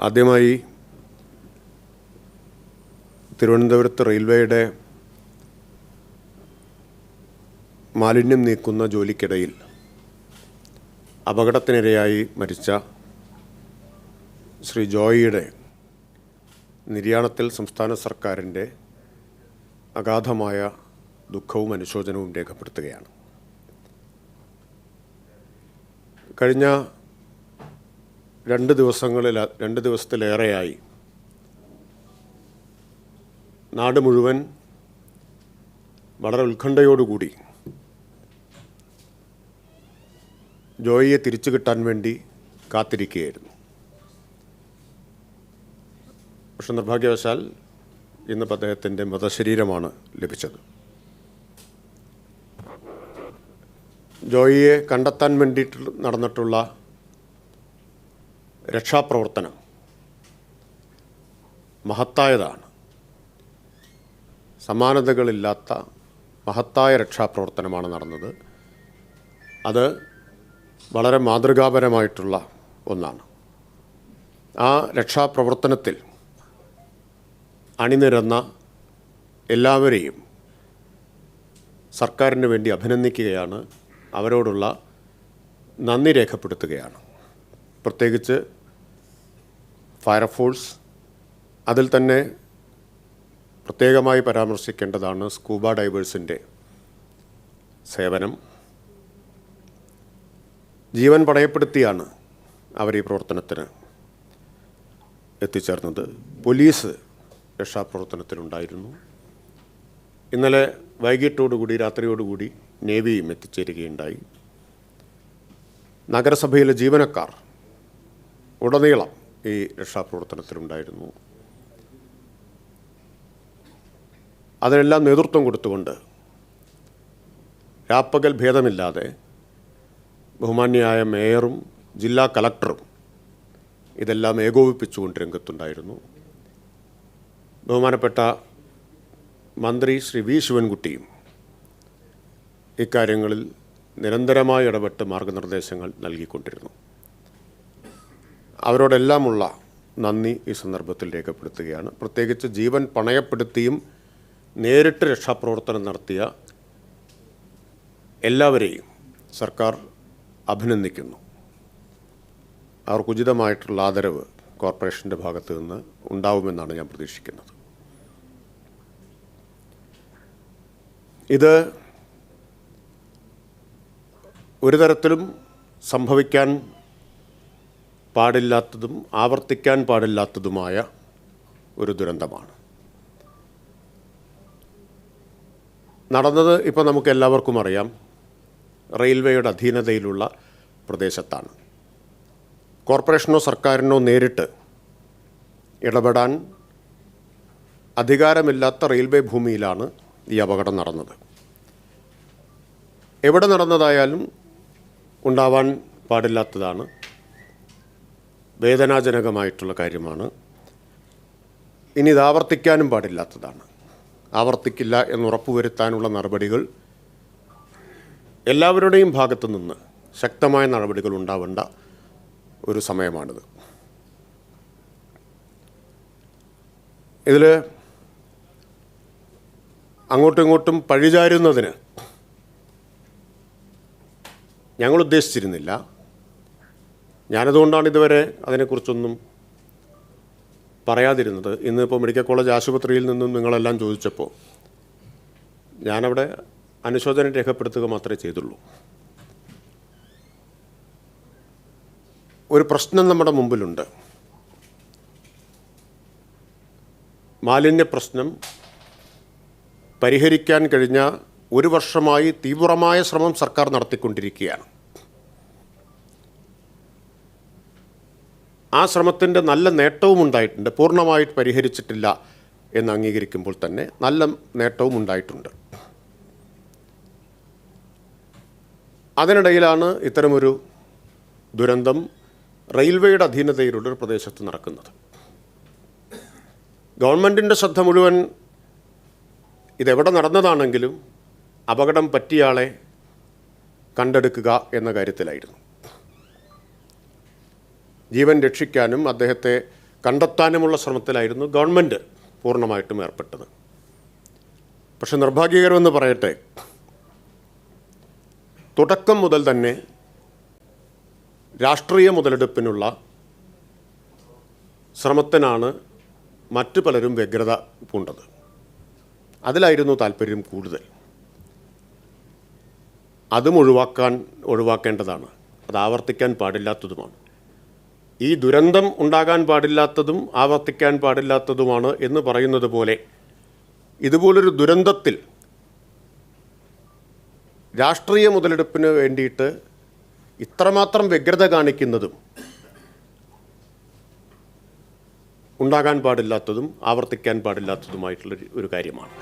ആദ്യമായി തിരുവനന്തപുരത്ത് റെയിൽവേയുടെ മാലിന്യം നീക്കുന്ന ജോലിക്കിടയിൽ അപകടത്തിനിരയായി മരിച്ച ശ്രീ ജോയിയുടെ നിര്യാണത്തിൽ സംസ്ഥാന സർക്കാരിൻ്റെ അഗാധമായ ദുഃഖവും അനുശോചനവും രേഖപ്പെടുത്തുകയാണ്. കഴിഞ്ഞ രണ്ട് ദിവസത്തിലേറെയായി നാട് മുഴുവൻ വളരെ ഉത്കണ്ഠയോടുകൂടി ജോയിയെ തിരിച്ചു കിട്ടാൻ വേണ്ടി കാത്തിരിക്കുകയായിരുന്നു. പക്ഷെ നിർഭാഗ്യവശാൽ ഇന്നിപ്പോൾ അദ്ദേഹത്തിൻ്റെ മൃതശരീരമാണ് ലഭിച്ചത്. ജോയിയെ കണ്ടെത്താൻ വേണ്ടിയിട്ട് നടന്നിട്ടുള്ള രക്ഷാപ്രവർത്തനം മഹത്തായതാണ്. സമാനതകളില്ലാത്ത മഹത്തായ രക്ഷാപ്രവർത്തനമാണ് നടന്നത്. അത് വളരെ മാതൃകാപരമായിട്ടുള്ള ഒന്നാണ്. ആ രക്ഷാപ്രവർത്തനത്തിൽ അണിനിരന്ന എല്ലാവരെയും സർക്കാരിന് വേണ്ടി അഭിനന്ദിക്കുകയാണ്, അവരോടുള്ള നന്ദി രേഖപ്പെടുത്തുകയാണ്. പ്രത്യേകിച്ച് ഫയർഫോഴ്സ്, അതിൽ തന്നെ പ്രത്യേകമായി പരാമർശിക്കേണ്ടതാണ് സ്കൂബ ഡൈവേഴ്സിൻ്റെ സേവനം. ജീവൻ പണയപ്പെടുത്തിയാണ് അവർ ഈ പ്രവർത്തനത്തിന് എത്തിച്ചേർന്നത്. പോലീസ് രക്ഷാപ്രവർത്തനത്തിലുണ്ടായിരുന്നു. ഇന്നലെ വൈകിട്ടോടുകൂടി, രാത്രിയോടുകൂടി നേവിയും എത്തിച്ചേരുകയുണ്ടായി. നഗരസഭയിലെ ജീവനക്കാർ ഉടനീളം ഈ രക്ഷാപ്രവർത്തനത്തിലുണ്ടായിരുന്നു. അതിനെല്ലാം നേതൃത്വം കൊടുത്തുകൊണ്ട് രാപ്പകൽ ഭേദമില്ലാതെ ബഹുമാന്യയായ മേയറും ജില്ലാ കളക്ടറും ഇതെല്ലാം ഏകോപിപ്പിച്ചുകൊണ്ട് രംഗത്തുണ്ടായിരുന്നു. ബഹുമാനപ്പെട്ട മന്ത്രി ശ്രീ വി ശിവൻകുട്ടിയും ഇക്കാര്യങ്ങളിൽ നിരന്തരമായി ഇടപെട്ട് മാർഗനിർദ്ദേശങ്ങൾ നൽകിക്കൊണ്ടിരുന്നു. അവരോടെല്ലാമുള്ള നന്ദി ഈ സന്ദർഭത്തിൽ രേഖപ്പെടുത്തുകയാണ്. പ്രത്യേകിച്ച് ജീവൻ പണയപ്പെടുത്തിയും നേരിട്ട് രക്ഷാപ്രവർത്തനം നടത്തിയ എല്ലാവരെയും സർക്കാർ അഭിനന്ദിക്കുന്നു. അവർക്ക് ഉചിതമായിട്ടുള്ള ആദരവ് കോർപ്പറേഷൻ്റെ ഭാഗത്ത് നിന്ന് ഉണ്ടാവുമെന്നാണ് ഞാൻ പ്രതീക്ഷിക്കുന്നത്. ഇത് ഒരു തരത്തിലും സംഭവിക്കാൻ പാടില്ലാത്തതും ആവർത്തിക്കാൻ പാടില്ലാത്തതുമായ ഒരു ദുരന്തമാണ് നടന്നത്. ഇപ്പോൾ നമുക്ക് എല്ലാവർക്കും അറിയാം, റെയിൽവേയുടെ അധീനതയിലുള്ള പ്രദേശത്താണ്. കോർപ്പറേഷനോ സർക്കാരിനോ നേരിട്ട് ഇടപെടാൻ അധികാരമില്ലാത്ത റെയിൽവേ ഭൂമിയിലാണ് ഈ അപകടം നടന്നത്. എവിടെ നടന്നതായാലും ഉണ്ടാവാൻ പാടില്ലാത്തതാണ്, വേദനാജനകമായിട്ടുള്ള കാര്യമാണ്. ഇനി ഇത് ആവർത്തിക്കാനും പാടില്ലാത്തതാണ്. ആവർത്തിക്കില്ല എന്നുറപ്പുവരുത്താനുള്ള നടപടികൾ എല്ലാവരുടെയും ഭാഗത്തു നിന്ന് ശക്തമായ നടപടികൾ ഉണ്ടാവേണ്ട ഒരു സമയമാണിത്. ഇതിൽ അങ്ങോട്ടും ഇങ്ങോട്ടും പഴിചാരുന്നതിന് ഞങ്ങൾ ഉദ്ദേശിച്ചിരുന്നില്ല. ഞാനതുകൊണ്ടാണ് ഇതുവരെ അതിനെക്കുറിച്ചൊന്നും പറയാതിരുന്നത്. ഇന്നിപ്പോൾ മെഡിക്കൽ കോളേജ് ആശുപത്രിയിൽ നിന്നും നിങ്ങളെല്ലാം ചോദിച്ചപ്പോൾ ഞാനവിടെ അനുശോചനം രേഖപ്പെടുത്തുക മാത്രമേ ചെയ്തുള്ളൂ. ഒരു പ്രശ്നം നമ്മുടെ മുമ്പിലുണ്ട്. മാലിന്യ പ്രശ്നം പരിഹരിക്കാൻ കഴിഞ്ഞ ഒരു വർഷമായി തീവ്രമായ ശ്രമം സർക്കാർ നടത്തിക്കൊണ്ടിരിക്കുകയാണ്. ആ ശ്രമത്തിൻ്റെ നല്ല നേട്ടവും ഉണ്ടായിട്ടുണ്ട്. പൂർണ്ണമായിട്ട് പരിഹരിച്ചിട്ടില്ല എന്ന് അംഗീകരിക്കുമ്പോൾ തന്നെ നല്ല നേട്ടവും ഉണ്ടായിട്ടുണ്ട്. അതിനിടയിലാണ് ഇത്തരമൊരു ദുരന്തം റെയിൽവേയുടെ അധീനതയിലുള്ള ഒരു പ്രദേശത്ത് നടക്കുന്നത്. ഗവൺമെൻറ്റിൻ്റെ ശ്രദ്ധ മുഴുവൻ ഇതെവിടെ നടന്നതാണെങ്കിലും അപകടം പറ്റിയയാളെ കണ്ടെടുക്കുക എന്ന കാര്യത്തിലായിരുന്നു. ജീവൻ രക്ഷിക്കാനും അദ്ദേഹത്തെ കണ്ടെത്താനുമുള്ള ശ്രമത്തിലായിരുന്നു ഗവൺമെൻറ് പൂർണ്ണമായിട്ടും ഏർപ്പെട്ടത്. പക്ഷെ നിർഭാഗ്യകരമെന്ന് പറയട്ടെ, തുടക്കം മുതൽ തന്നെ രാഷ്ട്രീയ മുതലെടുപ്പിനുള്ള ശ്രമത്തിനാണ് മറ്റു പലരും വ്യഗ്രത പൂണ്ടത്. അതിലായിരുന്നു താല്പര്യം കൂടുതൽ. അതും ഒഴിവാക്കേണ്ടതാണ്. അത് ആവർത്തിക്കാൻ പാടില്ലാത്തതുമാണ്. ഈ ദുരന്തം ഉണ്ടാകാൻ പാടില്ലാത്തതും ആവർത്തിക്കാൻ പാടില്ലാത്തതുമാണ് എന്ന് പറയുന്നത് പോലെ ഇതുപോലൊരു ദുരന്തത്തിൽ രാഷ്ട്രീയ മുതലെടുപ്പിന് വേണ്ടിയിട്ട് ഇത്രമാത്രം വ്യഗ്രത കാണിക്കുന്നതും ഉണ്ടാകാൻ പാടില്ലാത്തതും ആവർത്തിക്കാൻ പാടില്ലാത്തതുമായിട്ടുള്ള ഒരു കാര്യമാണ്.